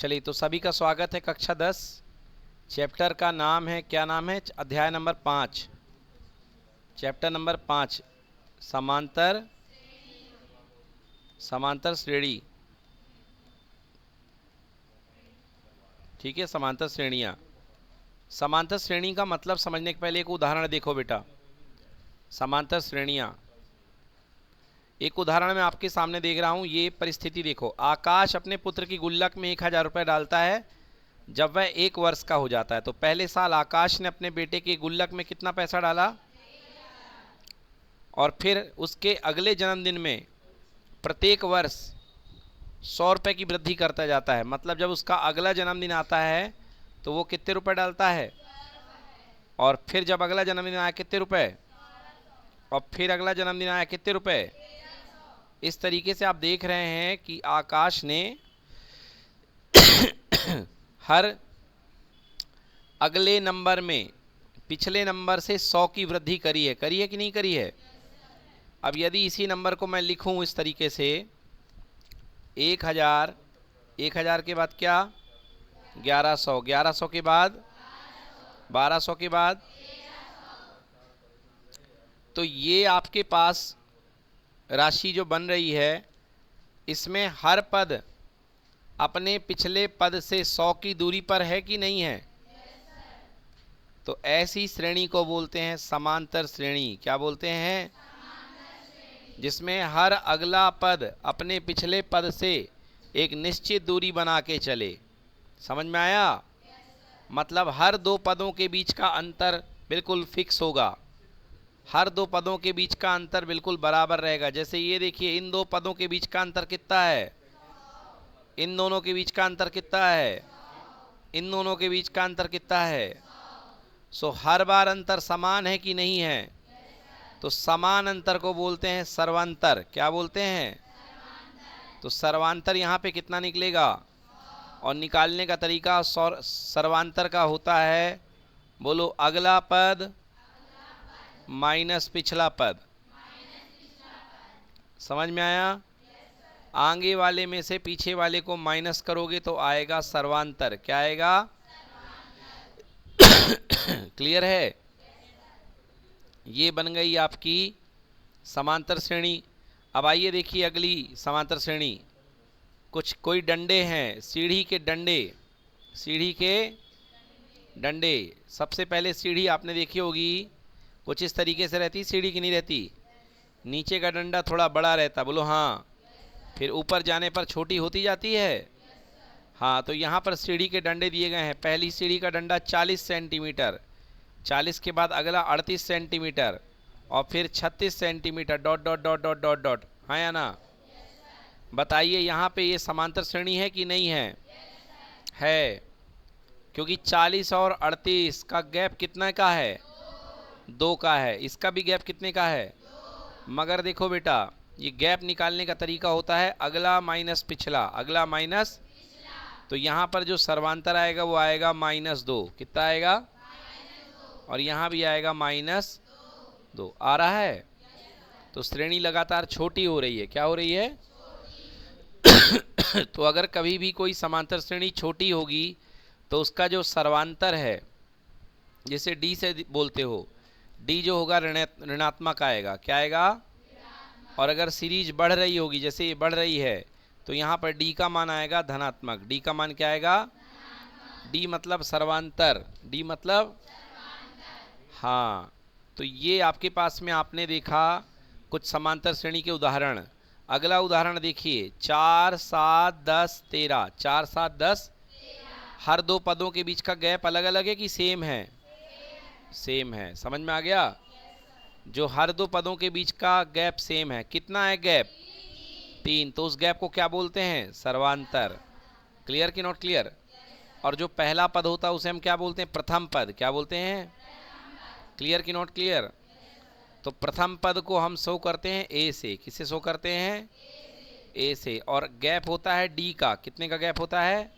चलिए, तो सभी का स्वागत है कक्षा 10। चैप्टर का नाम है, क्या नाम है? अध्याय नंबर 5, चैप्टर नंबर 5, समांतर श्रेणी। ठीक है, समांतर श्रेणियाँ। समांतर श्रेणी का मतलब समझने के पहले एक उदाहरण देखो बेटा। समांतर श्रेणियाँ, एक उदाहरण मैं आपके सामने देख रहा हूँ। ये परिस्थिति देखो। आकाश अपने पुत्र की गुल्लक में 1000 रुपये डालता है जब वह 1 वर्ष का हो जाता है। तो पहले साल आकाश ने अपने बेटे की गुल्लक में कितना पैसा डाला? और फिर उसके अगले जन्मदिन में प्रत्येक वर्ष 100 रुपये की वृद्धि करता जाता है। मतलब जब उसका अगला जन्मदिन आता है तो वो कितने रुपए डालता है? और फिर जब अगला जन्मदिन आया कितने रुपए? और फिर अगला जन्मदिन आया कितने रुपए? इस तरीके से आप देख रहे हैं कि आकाश ने हर अगले नंबर में पिछले नंबर से 100 की वृद्धि करी है कि नहीं करी है? अब यदि इसी नंबर को मैं लिखूं इस तरीके से, 1000, 1000 के बाद क्या? 1100, 1100 के बाद 1200 के बाद, तो ये आपके पास राशि जो बन रही है, इसमें हर पद अपने पिछले पद से 100 की दूरी पर है कि नहीं है? तो ऐसी श्रेणी को बोलते हैं समांतर श्रेणी। क्या बोलते हैं? जिसमें हर अगला पद अपने पिछले पद से एक निश्चित दूरी बना के चले। समझ में आया? मतलब हर दो पदों के बीच का अंतर बिल्कुल फिक्स होगा, हर दो पदों के बीच का अंतर बिल्कुल बराबर रहेगा। जैसे ये देखिए, इन दो पदों के बीच का अंतर कितना है? इन दोनों के बीच का अंतर कितना है? इन दोनों के बीच का अंतर कितना है? सो हर बार अंतर समान है कि नहीं है? तो समान अंतर को बोलते हैं सर्वांतर। क्या बोलते हैं? तो सर्वांतर यहाँ पे कितना निकलेगा? और निकालने का तरीका सर्वांतर का होता है, बोलो, अगला पद माइनस पिछला पद। समझ में आया? आगे वाले में से पीछे वाले को माइनस करोगे तो आएगा सर्वांतर। क्या आएगा? क्लियर है? ये बन गई आपकी समांतर श्रेणी। अब आइए देखिए अगली समांतर श्रेणी। कोई डंडे हैं, सीढ़ी के डंडे। सबसे पहले सीढ़ी आपने देखी होगी, कुछ इस तरीके से रहती सीढ़ी की नहीं रहती? नीचे का डंडा थोड़ा बड़ा रहता, बोलो हाँ। फिर ऊपर जाने पर छोटी होती जाती है। हाँ, तो यहाँ पर सीढ़ी के डंडे दिए गए हैं। पहली सीढ़ी का डंडा 40 सेंटीमीटर, 40 के बाद अगला 38 सेंटीमीटर, और फिर 36 centimetre, dot dot dot dot dot dot. हाँ या ना? बताइए यहाँ पे ये समांतर श्रेणी है कि नहीं है? है, क्योंकि 40 और 38 का गैप कितना का है? 2 का है। इसका भी गैप कितने का है? मगर देखो बेटा, ये गैप निकालने का तरीका होता है अगला माइनस पिछला, अगला माइनस। तो यहाँ पर जो सर्वांतर आएगा वो आएगा -2। कितना आएगा? और यहाँ भी आएगा -2। आ रहा है? तो श्रेणी लगातार छोटी हो रही है। क्या हो रही है? तो अगर कभी भी कोई समांतर श्रेणी छोटी होगी तो उसका जो सर्वांतर है, जिसे डी से बोलते हो, डी जो होगा ऋणात्मक आएगा। क्या आएगा? और अगर सीरीज बढ़ रही होगी, जैसे ये बढ़ रही है, तो यहाँ पर डी का मान आएगा धनात्मक। डी का मान क्या आएगा? डी मतलब सर्वांतर। डी मतलब, हाँ। तो ये आपके पास में आपने देखा कुछ समांतर श्रेणी के उदाहरण। अगला उदाहरण देखिए, 4, 7, 10, 13। 4, 7, 10। हर दो पदों के बीच का गैप अलग अलग है कि सेम है? सेम है। समझ में आ गया? जो हर दो पदों के बीच का गैप सेम है, कितना है गैप? 3। तो उस गैप को क्या बोलते हैं? सर्वांतर। क्लियर कि नॉट क्लियर? और जो पहला पद होता है उसे हम क्या बोलते हैं? प्रथम पद। क्या बोलते हैं? क्लियर कि नॉट क्लियर? तो प्रथम पद को हम शो करते हैं ए से। किससे शो करते हैं? ए से। और गैप होता है डी का। कितने का गैप होता है?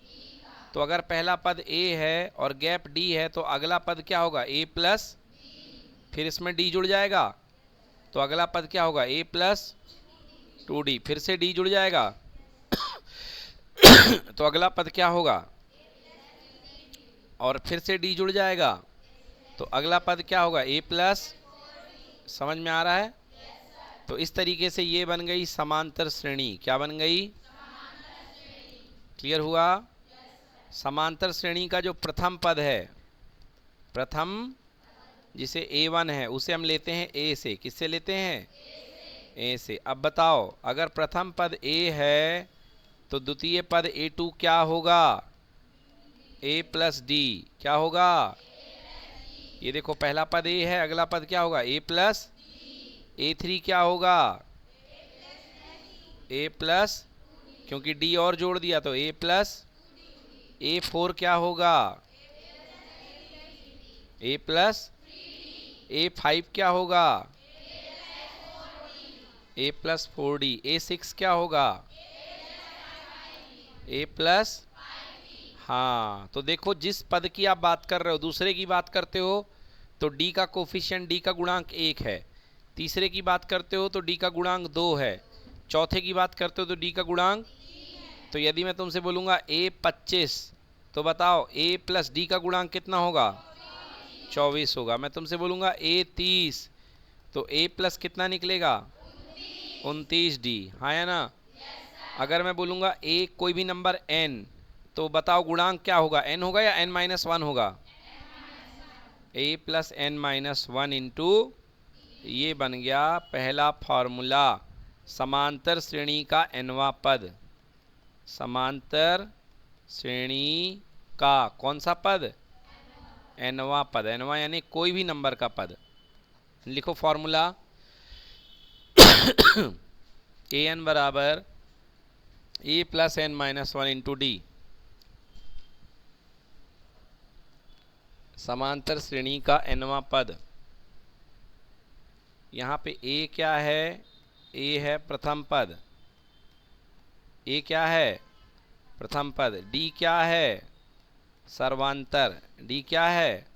तो अगर पहला पद ए है और गैप डी है, तो अगला पद क्या होगा? ए प्लस, फिर इसमें डी जुड़ जाएगा, तो अगला पद क्या होगा? ए प्लस 2d, फिर से डी जुड़ जाएगा तो अगला पद क्या होगा, और फिर से डी जुड़ जाएगा, तो अगला पद क्या होगा, ए प्लस। समझ में आ रहा है? तो इस तरीके से ये बन गई समांतर श्रेणी। क्या बन गई? क्लियर हुआ? समांतर श्रेणी का जो प्रथम पद है, प्रथम जिसे A1 है, उसे हम लेते हैं A से। किससे लेते हैं? A से। अब बताओ, अगर प्रथम पद A है तो द्वितीय पद A2 क्या होगा? A plus D. क्या होगा? ये देखो, पहला पद A है, अगला पद क्या होगा? A plus. A3 क्या होगा? A प्लस, क्योंकि D और जोड़ दिया तो A प्लस। A4 क्या होगा? A plus. A5 क्या होगा? A plus 4D। A6 क्या होगा? A plus. हाँ, तो देखो, जिस पद की आप बात कर रहे हो, दूसरे की बात करते हो तो D का कोफिशिएंट, D का गुणांक 1 है। तीसरे की बात करते हो तो D का गुणांक 2 है। चौथे की बात करते हो तो D का गुणांक। तो यदि मैं तुमसे बोलूँगा A25, तो बताओ A प्लस D का गुणांक कितना होगा? 24 होगा। मैं तुमसे बोलूँगा A30, तो A प्लस कितना निकलेगा? 29D। हाँ या ना? अगर मैं बोलूँगा A कोई भी नंबर N, तो बताओ गुणांक क्या होगा? N होगा या N-1 होगा? A प्लस N-1 इंटू, ये बन गया पहला फॉर्मूला समांतर श्रेणी का nवां पद। समांतर श्रेणी का कौन सा पद? nवां पद। nवां यानी कोई भी नंबर का पद। लिखो फॉर्मूला। an बराबर A plus N-1 into D. समांतर श्रेणी का nवां पद। यहाँ पे A क्या है? A है प्रथम पद। A क्या है? प्रथम पद। D क्या है? सर्वांतर। D क्या है?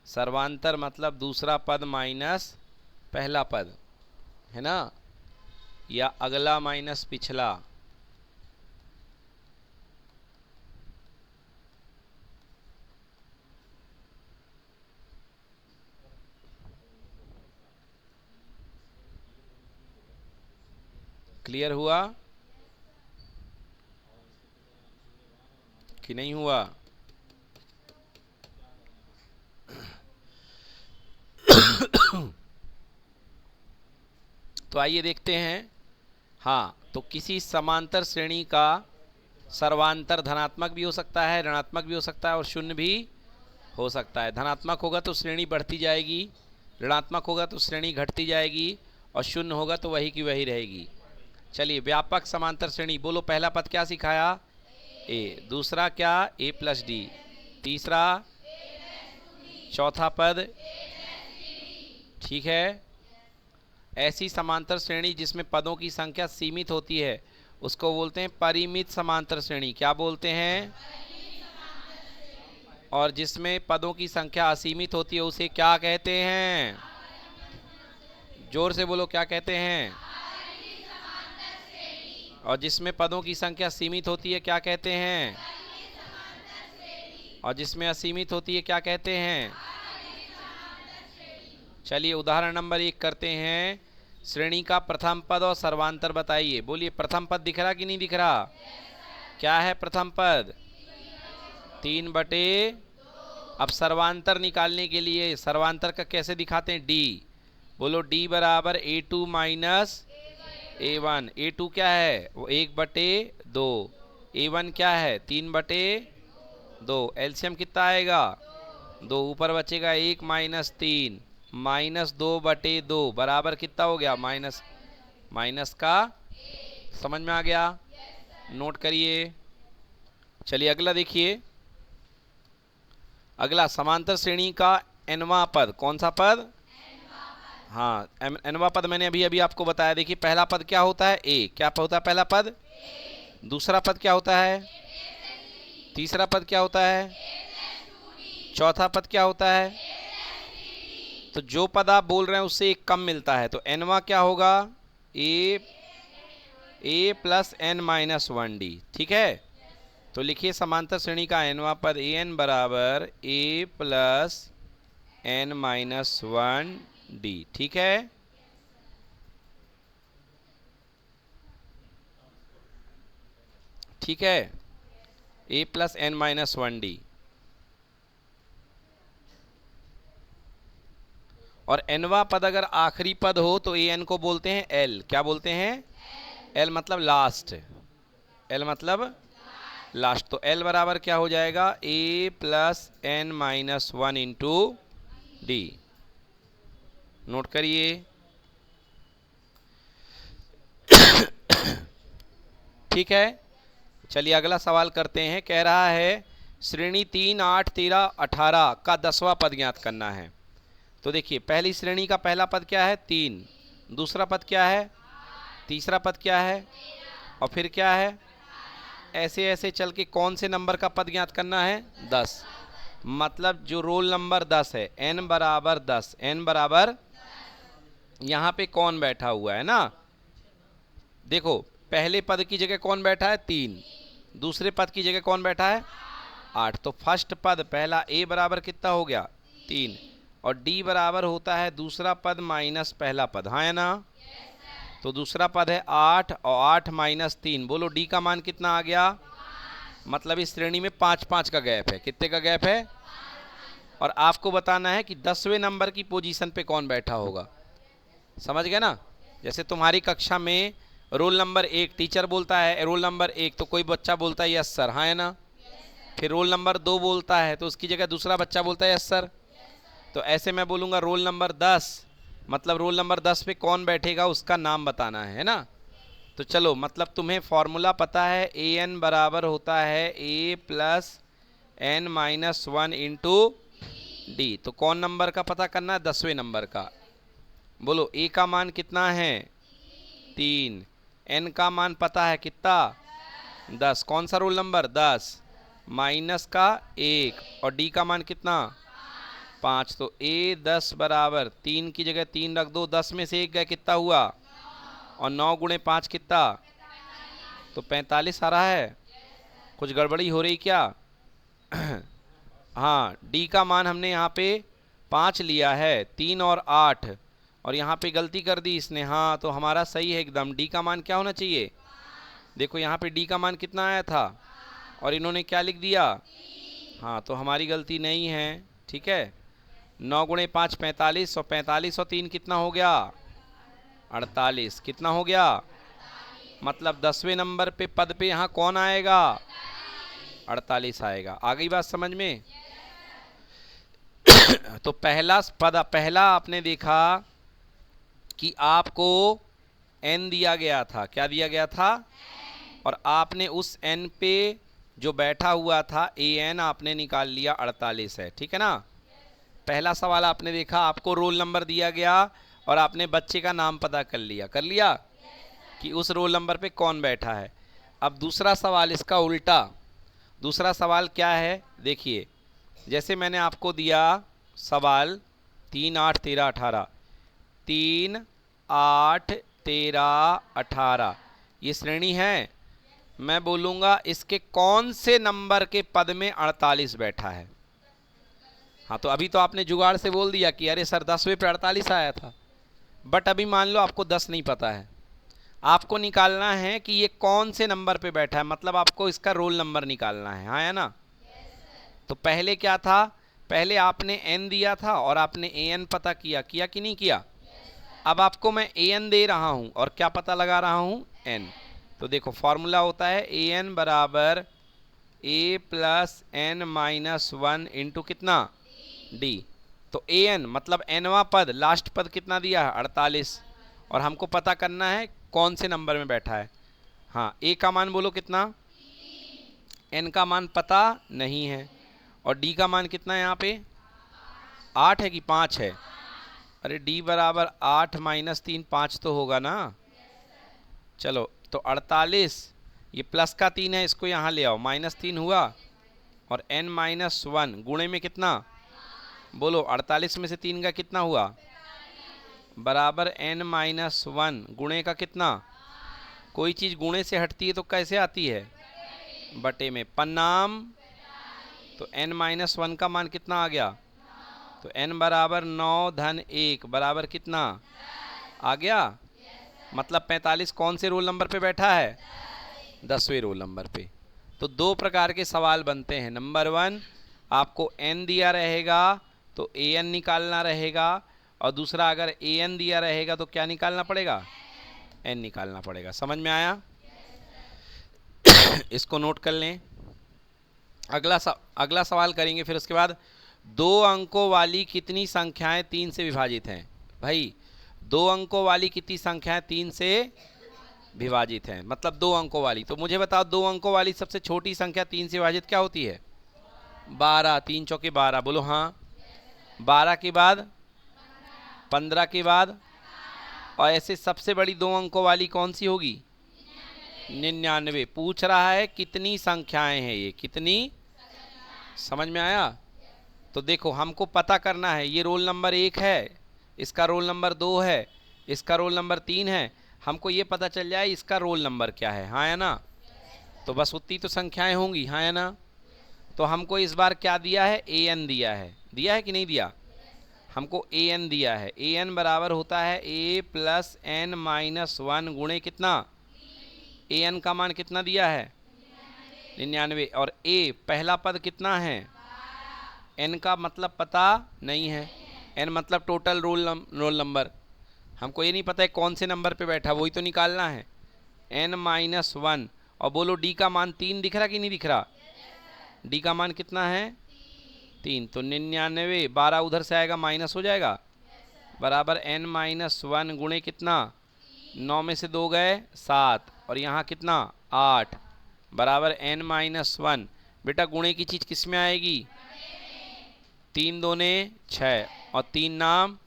सर्वांतर, मतलब दूसरा पद माइनस पहला पद, है ना? या अगला माइनस पिछला। क्लियर हुआ कि नहीं हुआ? तो आइए देखते हैं। हाँ, तो किसी समांतर श्रेणी का सर्वांतर धनात्मक भी हो सकता है, ऋणात्मक भी हो सकता है और शून्य भी हो सकता है। धनात्मक होगा तो श्रेणी बढ़ती जाएगी, ऋणात्मक होगा तो श्रेणी घटती जाएगी, और शून्य होगा तो वही की वही रहेगी। चलिए, व्यापक समांतर श्रेणी बोलो। पहला पद क्या सिखाया? A। दूसरा क्या? A plus D. तीसरा? चौथा पद? ठीक है। ऐसी समांतर श्रेणी जिसमें पदों की संख्या सीमित होती है उसको बोलते हैं परिमित समांतर श्रेणी। क्या बोलते हैं? और जिसमें पदों की संख्या असीमित होती है उसे क्या कहते हैं? जोर से बोलो, क्या कहते हैं? और जिसमें पदों की संख्या सीमित होती है क्या कहते हैं? और जिसमें असीमित होती है क्या कहते हैं? चलिए, उदाहरण नंबर 1 करते हैं। श्रेणी का प्रथम पद और सर्वांतर बताइए। बोलिए, प्रथम पद दिख रहा कि नहीं दिख रहा? क्या है प्रथम पद? 3/। अब सर्वांतर निकालने के लिए सर्वांतर का कैसे दिखाते हैं? डी। बोलो, डी बराबर A2 माइनस A1। A2 क्या है? वो 1/2। A1 क्या है? 3/2। एलसीएम कितना आएगा? 2। ऊपर बचेगा 1 माइनस 3, माइनस 2/2 बराबर कितना हो गया? माइनस माइनस का। समझ में आ गया? नोट करिए। चलिए, अगला देखिए। अगला समांतर श्रेणी का nवां पद। कौन सा पद? हाँ, nवां पद मैंने अभी अभी आपको बताया। देखिए, पहला पद क्या होता है? A। क्या होता है पहला पद? दूसरा पद क्या होता है? तीसरा पद क्या होता है? चौथा पद क्या होता है? तो जो पद आप बोल रहे हैं उससे एक कम मिलता है, तो nवां क्या होगा? A plus N-1D। ठीक है। तो लिखिए समांतर श्रेणी का nवां पद ए एन बराबर A plus N minus one D. ठीक है, ठीक है, A plus N minus one D. और nवां पद अगर आखिरी पद हो तो ए एन को बोलते हैं एल। क्या बोलते हैं? एल मतलब लास्ट। एल मतलब लास्ट। तो एल बराबर क्या हो जाएगा? A plus N minus one into D. Note करिए। ठीक है, चलिए अगला सवाल करते हैं। कह रहा है श्रेणी 3, 8, 13, 18 का 10वां पद ज्ञात करना है। तो देखिए पहली श्रेणी का पहला पद क्या है? 3। दूसरा पद क्या है? तीसरा पद क्या है? और फिर क्या है? ऐसे ऐसे चल के कौन से नंबर का पद ज्ञात करना है? 10। मतलब जो रोल नंबर 10 है, n बराबर 10। n बराबर, यहाँ पे कौन बैठा हुआ है ना? देखो पहले पद की जगह कौन बैठा है? 3। दूसरे पद की जगह कौन बैठा है? 8। तो फर्स्ट पद पहला a बराबर कितना हो गया? 3। और d बराबर होता है दूसरा पद माइनस पहला पद। हाँ है ना? तो दूसरा पद है 8 और 8 माइनस 3। बोलो d का मान कितना आ गया? मतलब इस श्रेणी में 5 5 का गैप है। कितने का गैप है? और आपको बताना है कि 10वें नंबर की पोजीशन पे कौन बैठा होगा। समझ गए ना? जैसे तुम्हारी कक्षा में रोल नंबर 1 टीचर बोलता है रोल नंबर 1, तो कोई बच्चा बोलता है यस सर। हाँ है ना? फिर रोल नंबर 2 बोलता है तो उसकी जगह दूसरा बच्चा बोलता है यस सर। तो ऐसे मैं बोलूँगा रोल नंबर 10, मतलब रोल नंबर 10 पे कौन बैठेगा उसका नाम बताना है ना? तो चलो, मतलब तुम्हें फॉर्मूला पता है, ए एन बराबर होता है A plus N minus one into D. तो कौन नंबर का पता करना है? 10वें नंबर का। बोलो ए का मान कितना है? 3। एन का मान पता है कितना? 10। कौन सा रोल नंबर? 10 माइनस का 1। और डी का मान कितना? 5। तो ए 10 बराबर 3 की जगह 3 रख दो, 10 में से 1 गया, कितना हुआ? और 9 गुणे 5 कितना? तो 45 आ रहा है। कुछ गड़बड़ी हो रही क्या? हाँ, डी का मान हमने यहाँ पे 5 लिया है, 3 और 8, और यहाँ पे गलती कर दी इसने। हाँ, तो हमारा सही है एकदम। डी का मान क्या होना चाहिए? देखो यहाँ पे डी का मान कितना आया था और इन्होंने क्या लिख दिया? हाँ, तो हमारी गलती नहीं है। ठीक है, 9 गुणे 5 45, और 45 और 3 कितना हो गया? 48। कितना हो गया? मतलब 10वें नंबर पे पद पे यहाँ कौन आएगा? 48 आएगा। आ गई बात समझ में? तो पहला आपने देखा कि आपको n दिया गया था। क्या दिया गया था? और आपने उस n पे जो बैठा हुआ था ए एन आपने निकाल लिया, 48 है। ठीक है ना? पहला सवाल आपने देखा, आपको रोल नंबर दिया गया और आपने बच्चे का नाम पता कर लिया कि उस रोल नंबर पे कौन बैठा है। अब दूसरा सवाल इसका उल्टा। दूसरा सवाल क्या है? देखिए, जैसे मैंने आपको दिया सवाल 3, 8, 13, 18, 3, 8, 13, 18 ये श्रेणी है। मैं बोलूँगा इसके कौन से नंबर के पद में 48 बैठा है। हाँ, तो अभी तो आपने जुगाड़ से बोल दिया कि अरे सर 10वें पे 48 आया था, बट अभी मान लो आपको 10 नहीं पता है। आपको निकालना है कि ये कौन से नंबर पे बैठा है, मतलब आपको इसका रोल नंबर निकालना है। हाँ है ना? तो पहले क्या था? पहले आपने n दिया था और आपने an पता किया कि नहीं किया? अब आपको मैं an दे रहा हूँ और क्या पता लगा रहा हूँ? n। तो देखो फॉर्मूला होता है an बराबर a plus N minus one into कितना? d। तो an मतलब nवां पद, लास्ट पद कितना दिया है? 48। और हमको पता करना है कौन से नंबर में बैठा है। हाँ, a का मान बोलो कितना? n का मान पता नहीं है। और d का मान कितना है यहाँ पे? 8 है कि 5 है? अरे d बराबर 8 माइनस 3, 5 तो होगा ना? चलो, तो 48, ये प्लस का 3 है, इसको यहाँ ले आओ, माइनस 3 हुआ। और n माइनस 1 गुणे में कितना? बोलो 48 में से 3 का कितना हुआ? बराबर n माइनस 1 गुणे का कितना? कोई चीज़ गुणे से हटती है तो कैसे आती है? बटे में पन्नाम, तो n-1 का मान कितना आ गया? तो n बराबर 9 धन 1 बराबर कितना आ गया? मतलब 45 कौन से रोल नंबर पे बैठा है? 10वें रोल नंबर पे। तो दो प्रकार के सवाल बनते हैं। नंबर 1, आपको n दिया रहेगा तो an निकालना रहेगा, और दूसरा अगर an दिया रहेगा तो क्या निकालना पड़ेगा? n निकालना पड़ेगा। समझ में आया? इसको नोट कर लें। अगला सवाल करेंगे फिर उसके बाद। 2 अंकों वाली कितनी संख्याएं 3 से विभाजित हैं? भाई 2 अंकों वाली कितनी संख्याएं 3 से विभाजित हैं? मतलब 2 अंकों वाली। तो मुझे बताओ 2 अंकों वाली सबसे छोटी संख्या 3 से विभाजित क्या होती है? 12। 3 चौके 12, बोलो हाँ। 12 के बाद 15 के बाद, और ऐसे सबसे बड़ी 2 अंकों वाली कौन सी होगी? 99। पूछ रहा है कितनी संख्याएं हैं ये, कितनी? समझ में आया? तो देखो हमको पता करना है, ये रोल नंबर 1 है, इसका रोल नंबर 2 है, इसका रोल नंबर 3 है। हमको ये पता चल जाए इसका रोल नंबर क्या है, हाँ या ना? तो बस उतनी तो संख्याएं होंगी, हाँ या ना? तो हमको इस बार क्या दिया है? an दिया है। दिया है कि नहीं दिया? हमको an दिया है। an बराबर होता है a प्लस n-1 गुणे कितना? an का मान कितना दिया है? 99। और a पहला पद कितना है? n का मतलब पता नहीं है। n मतलब टोटल रोल नंबर। हमको ये नहीं पता है कौन से नंबर पे बैठा, वही तो निकालना है। n-1। और बोलो d का मान 3 दिख रहा कि नहीं दिख रहा? d का मान कितना है? 3। तो 99, 12 उधर से आएगा माइनस हो जाएगा, बराबर n-1 गुणे कितना? 9 में से 2 गए 7, और यहाँ कितना? 8, बराबर n-1। बेटा गुणे की चीज़ किस में आएगी? 3 दूने 6 और 3 नाम,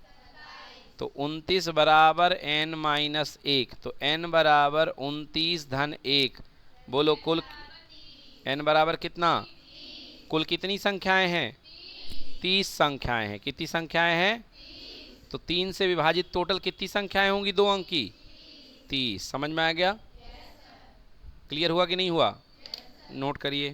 तो 29 बराबर n-1। तो n बराबर 29 धन 1। बोलो कुल n बराबर कितना? कुल कितनी संख्याएं हैं? 30 संख्याएं हैं। कितनी संख्याएं हैं? तो 3 से विभाजित टोटल कितनी संख्याएं होंगी 2 अंक की? 30। समझ में आ गया? क्लियर हुआ कि नहीं हुआ? नोट करिए।